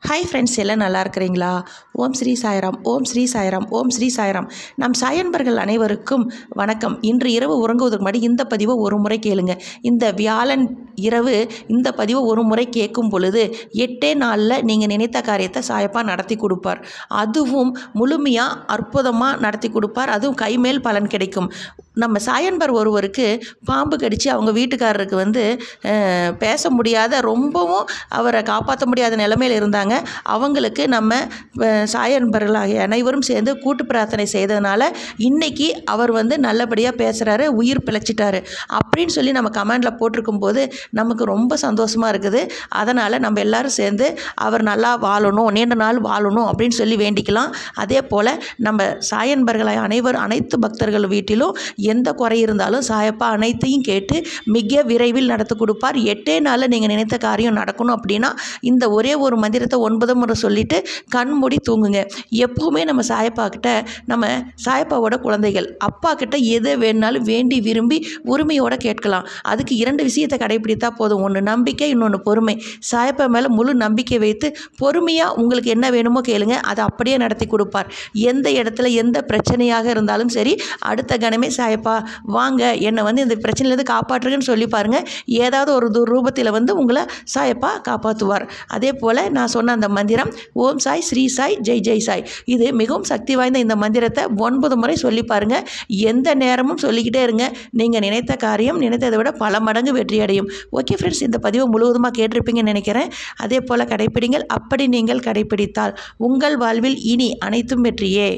Hi friends, எல்லாம் நல்லா இருக்கிறீங்களா? ஓம் ஸ்ரீ சாய்ராம், ஓம் ஸ்ரீ சாய்ராம், ஓம் ஸ்ரீ சாய்ராம். நம் சாயன்பர்கள் அனைவருக்கும் வணக்கம். இன்று இரவு உறங்குவதற்கு முன்னாடி இந்த பதிவை ஒரு முறை கேளுங்க. இந்த வியாழன் இரவு இந்த பதிவை ஒரு முறை கேட்கும் பொழுது 8 நாளில் நீங்கள் நினைத்த காரியத்தை சாயப்பா நடத்தி கொடுப்பார். அதுவும் முழுமையாக அற்புதமாக நடத்தி கொடுப்பார். அதுவும் கைமேல் பலன் கிடைக்கும். நம்ம சாயன்பர் ஒருவருக்கு பாம்பு கடித்து அவங்க வீட்டுக்காரருக்கு பேச முடியாத, ரொம்பவும் அவரை காப்பாற்ற முடியாத நிலைமையில் இருந்தாங்க. அவங்களுக்கு நம்ம சாயன்பர்களாகிய அனைவரும் சேர்ந்து கூட்டு பிரார்த்தனை செய்ததுனால இன்னைக்கு அவர் நல்லபடியாக பேசுகிறாரு, உயிர் பிழைச்சிட்டாரு அப்படின்னு சொல்லி நம்ம கமெண்டில் போட்டிருக்கும் போது நமக்கு ரொம்ப சந்தோஷமாக இருக்குது. அதனால் நம்ம எல்லோரும் சேர்ந்து அவர் நல்லா வாழணும், நீண்ட நாள் வாழணும் அப்படின்னு சொல்லி வேண்டிக்கலாம். அதே போல் நம்ம சாயன்பர்களாக அனைத்து பக்தர்கள் வீட்டிலும் எந்த குறை இருந்தாலும் சாயப்பா அனைத்தையும் கேட்டு மிக விரைவில் நடத்தி கொடுப்பார். 8 நாளில் நீங்கள் நினைத்த காரியம் நடக்கணும் அப்படின்னா இந்த ஒரே ஒரு மந்திரத்தை 9 முறை சொல்லிவிட்டு கண்மூடி தூங்குங்க. எப்போவுமே நம்ம சாயப்பா கிட்ட, நம்ம சாயப்பாவோட குழந்தைகள் அப்பா கிட்ட எதை வேணாலும் வேண்டி விரும்பி உரிமையோடு கேட்கலாம். அதுக்கு 2 விஷயத்தை கடைபிடித்தா போதும். ஒன்று நம்பிக்கை, இன்னொன்று பொறுமை. சாயப்பா மேலே முழு நம்பிக்கை வைத்து பொறுமையாக உங்களுக்கு என்ன வேணுமோ கேளுங்க, அதை அப்படியே நடத்தி கொடுப்பார். எந்த இடத்துல எந்த பிரச்சனையாக இருந்தாலும் சரி, அடுத்த கணமே சாயப்பா வாங்க என்னை இந்த பிரச்சனையிலேருந்து காப்பாற்றுங்கன்னு சொல்லி பாருங்கள். ஏதாவது ஒரு ரூபத்தில் உங்களை சாயப்பா காப்பாற்றுவார். அதே போல் நான் சொன்ன அந்த மந்திரம் ஓம் சாய், ஸ்ரீ சாய், ஜெய் ஜெய் சாய், இது மிகவும் சக்தி வாய்ந்த இந்த மந்திரத்தை 9 முறை சொல்லி பாருங்கள். எந்த நேரமும் சொல்லிக்கிட்டே இருங்க. நீங்கள் நினைத்த காரியம் நினைத்ததை விட பல மடங்கு வெற்றி அடையும். ஓகே ஃப்ரெண்ட்ஸ், இந்த பதிவை முழுவதுமாக கேட்டிருப்பீங்கன்னு நினைக்கிறேன். அதே போல் கடைப்பிடிங்கள். அப்படி நீங்கள் கடைப்பிடித்தால் உங்கள் வாழ்வில் இனி அனைத்தும் வெற்றியே.